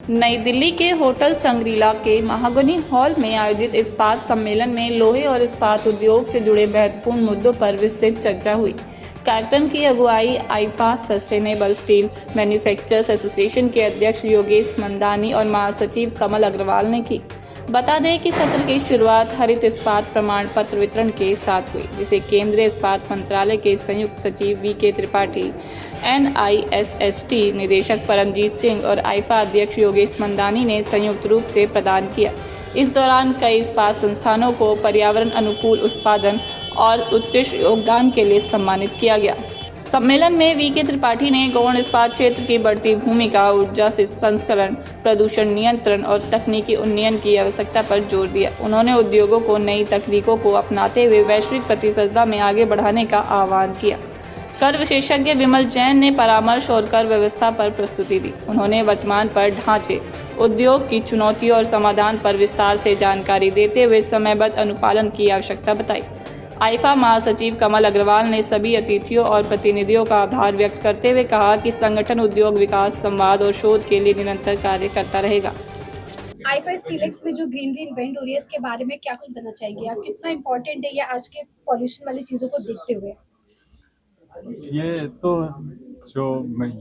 नई दिल्ली के होटल संग्रीला के महागनी हॉल में आयोजित इस्पात सम्मेलन में लोहे और इस्पात उद्योग से जुड़े महत्वपूर्ण मुद्दों पर विस्तृत चर्चा हुई। कार्यक्रम की अगुवाई IIFA sustainable steel manufacturers association के अध्यक्ष योगेश मंदानी और महासचिव कमल अग्रवाल ने की। बता दें कि सत्र की शुरुआत हरित इस्पात प्रमाण पत्र वितरण के साथ हुई, जिसे केंद्रीय इस्पात मंत्रालय के संयुक्त सचिव वी.के. त्रिपाठी, NISST निदेशक परमजीत सिंह और आईफा अध्यक्ष योगेश मंदानी ने संयुक्त रूप से प्रदान किया। इस दौरान कई इस्पात संस्थानों को पर्यावरण अनुकूल उत्पादन और उत्कृष्ट योगदान के लिए सम्मानित किया गया। सम्मेलन में वी.के. त्रिपाठी ने गौण इस्पात क्षेत्र की बढ़ती भूमिका, ऊर्जा से संस्करण, प्रदूषण नियंत्रण और तकनीकी उन्नयन की आवश्यकता पर जोर दिया। उन्होंने उद्योगों को नई तकनीकों को अपनाते हुए वैश्विक प्रतिस्पर्धा में आगे बढ़ाने का आह्वान किया। कर विशेषज्ञ विमल जैन ने परामर्श और कर व्यवस्था पर प्रस्तुति दी। उन्होंने वर्तमान पर ढांचे, उद्योग की चुनौतियों और समाधान पर विस्तार से जानकारी देते हुए समयबद्ध अनुपालन की आवश्यकता बताई। आईफा महासचिव कमल अग्रवाल ने सभी अतिथियों और प्रतिनिधियों का आभार व्यक्त करते हुए कहा कि संगठन उद्योग विकास, संवाद और शोध के लिए निरंतर कार्य करता रहेगा। आईफा स्टीलेक्स में जो ग्रीनरी इन्वेंट हो रही है, इसके बारे में क्या कुछ बताना चाहेंगे आप? कितना इम्पोर्टेंट है ये आज के पॉल्यूशन वाली चीज़ों को देखते हुए? ये तो जो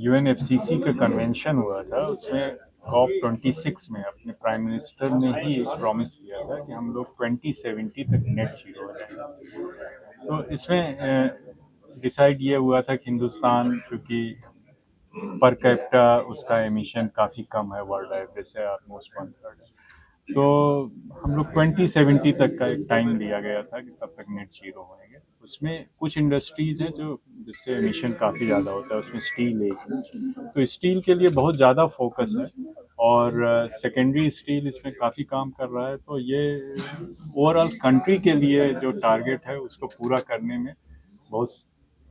UNFCCC का कन्वेंशन हुआ था, उसमें COP26 में अपने प्राइम मिनिस्टर ने ही एक प्रॉमिस किया था कि हम लोग 2070 तक नेट जीरो हो जाएंगे। तो इसमें डिसाइड ये हुआ था कि हिंदुस्तान, क्योंकि पर कैपिटा उसका एमिशन काफ़ी कम है वर्ल्ड एवरेज से, ऑलमोस्ट 1/3 है, तो हम लोग 2070 तक का एक टाइम लिया गया था कि तब तक नेट जीरो होंगे। उसमें कुछ इंडस्ट्रीज हैं जो जिससे एमिशन काफ़ी ज़्यादा होता है, उसमें स्टील एक है, तो स्टील के लिए बहुत ज़्यादा फोकस है और सेकेंडरी स्टील इसमें काफ़ी काम कर रहा है। तो ये ओवरऑल कंट्री के लिए जो टारगेट है उसको पूरा करने में बहुत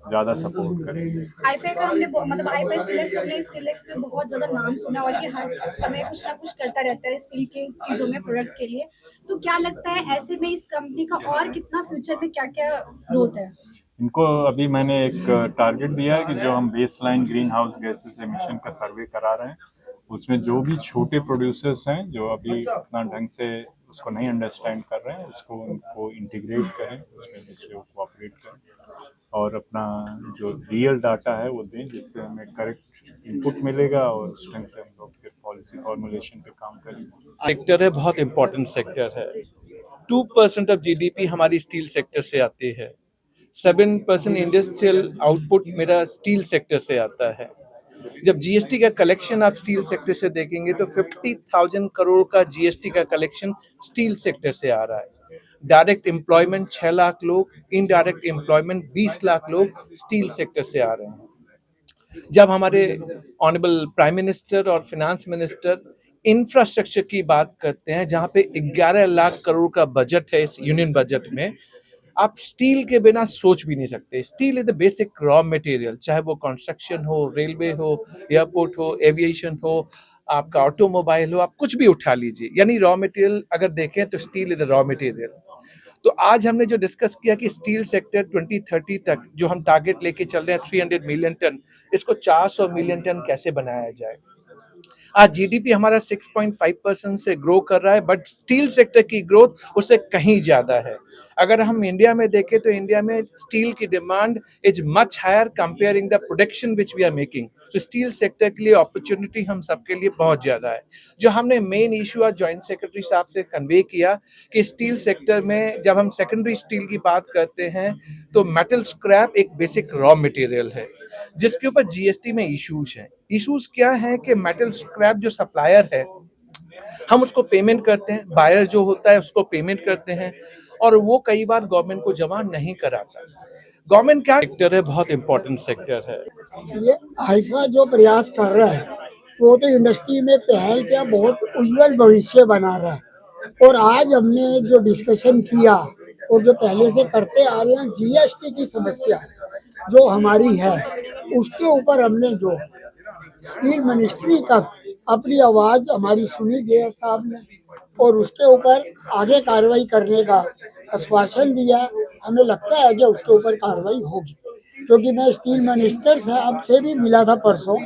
ज़्यादा सपोर्ट करेंगे। आईफा का हमने मतलब आईफा स्टीलेक्स पे बहुत ज्यादा नाम सुना और ये हर समय कुछ ना कुछ करता रहता है स्टील के चीजों में, प्रोडक्ट के लिए। तो क्या लगता है ऐसे में इस कंपनी का और कितना फ्यूचर में क्या क्या ग्रोथ है? इनको अभी मैंने एक टारगेट दिया है कि जो हम baseline green house gases emission का सर्वे करा रहे हैं, उसमें जो भी छोटे प्रोड्यूसर्स हैं जो अभी उतना ढंग से उसको नहीं अंडरस्टैंड कर रहे हैं, उसको उनको इंटीग्रेट करें, उसमें जिससे वो कोऑपरेट करें और अपना जो रियल डाटा है वो दें, जिससे हमें करेक्ट इनपुट मिलेगा और उस ढंग से हम लोग फिर पॉलिसी फॉर्मुलेशन पे काम करेंगे। सेक्टर है, बहुत इंपॉर्टेंट सेक्टर है। 2% ऑफ GDP हमारी स्टील सेक्टर से आती है। 7% इंडस्ट्रियल आउटपुट मेरा स्टील सेक्टर से आता है। जब GST का कलेक्शन आप स्टील सेक्टर से देखेंगे तो 50,000 करोड़ का GST का कलेक्शन स्टील सेक्टर से आ रहा है। डायरेक्ट एम्प्लॉयमेंट 6 लाख लोग, इनडायरेक्ट एम्प्लॉयमेंट 20 लाख लोग स्टील सेक्टर से आ रहे हैं। जब हमारे ऑनरेबल प्राइम मिनिस्टर और फाइनेंस मिनिस्टर इंफ्रास्ट्रक्चर की बात करते हैं, जहां पे 11 लाख करोड़ का बजट है इस यूनियन बजट में, आप स्टील के बिना सोच भी नहीं सकते। Steel is the basic raw material, चाहे वो कंस्ट्रक्शन हो, रेलवे हो, एयरपोर्ट हो, एविएशन हो, आपका ऑटोमोबाइल हो, आप कुछ भी उठा लीजिए, यानी रॉ मटेरियल अगर देखें तो steel is the raw material. तो आज हमने जो डिस्कस किया कि स्टील सेक्टर 2030 तक जो हम टारगेट लेके चल रहे हैं 300 मिलियन टन, इसको 400 मिलियन टन कैसे बनाया जाए। आज GDP हमारा 6.5% से ग्रो कर रहा है, बट स्टील सेक्टर की ग्रोथ उससे कहीं ज्यादा है। अगर हम इंडिया में देखें तो इंडिया में स्टील की demand is much higher comparing the production which we are making. तो स्टील सेक्टर के लिए अपॉर्चुनिटी हम सबके लिए बहुत ज्यादा है। जो हमने मेन इशू आज जॉइंट सेक्रेटरी साहब से कन्वे किया कि स्टील सेक्टर में जब हम सेकेंडरी स्टील की बात करते हैं तो मेटल स्क्रैप एक बेसिक रॉ मटेरियल है, जिसके ऊपर GST में इश्यूज हैं। इश्यूज क्या है कि मेटल स्क्रैप जो सप्लायर है, हम उसको पेमेंट करते हैं, बायर जो होता है उसको पेमेंट करते हैं, और वो कई बार गवर्नमेंट को जमा नहीं कराता। गवर्नमेंट क्या सेक्टर है, बहुत इंपॉर्टेंट सेक्टर है। ये आईफा जो प्रयास कर रहा है वो तो इंडस्ट्री में पहल क्या बहुत उज्जवल भविष्य बना रहा है। और आज हमने जो डिस्कशन किया और जो पहले से करते आ रहे हैं, GST की समस्या जो हमारी है उसके ऊपर हमने जो स्टील मिनिस्ट्री तक अपनी आवाज हमारी सुनी गई साहब ने, और उसके ऊपर आगे कार्रवाई करने का आश्वासन दिया। हमें लगता है कि उसके ऊपर कार्रवाई होगी, क्योंकि मैं स्टील मिनिस्टर साहब से भी मिला था परसों,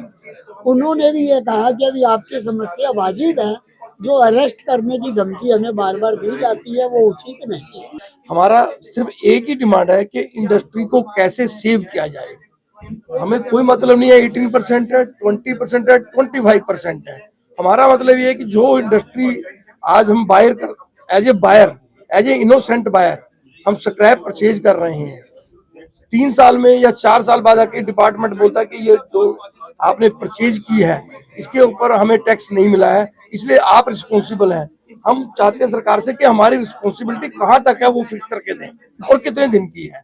उन्होंने भी ये कहा कि अभी आपकी समस्या वाजिब है, जो अरेस्ट करने की धमकी हमें बार बार दी जाती है वो उचित नहीं है। हमारा सिर्फ एक ही डिमांड है कि इंडस्ट्री को कैसे सेव किया जाए। हमें कोई मतलब नहीं है 18% है, 20% है, 25% है। हमारा मतलब ये है कि जो इंडस्ट्री आज हम बायर कर एज ए इनोसेंट बायर हम स्क्रैप परचेज कर रहे हैं, 3 साल में या 4 साल बाद आके डिपार्टमेंट बोलता है कि ये जो आपने परचेज की है इसके ऊपर हमें टैक्स नहीं मिला है, इसलिए आप रिस्पॉन्सिबल हैं। हम चाहते हैं सरकार से कि हमारी रिस्पॉन्सिबिलिटी कहाँ तक है वो फिक्स करके दें और कितने दिन की है।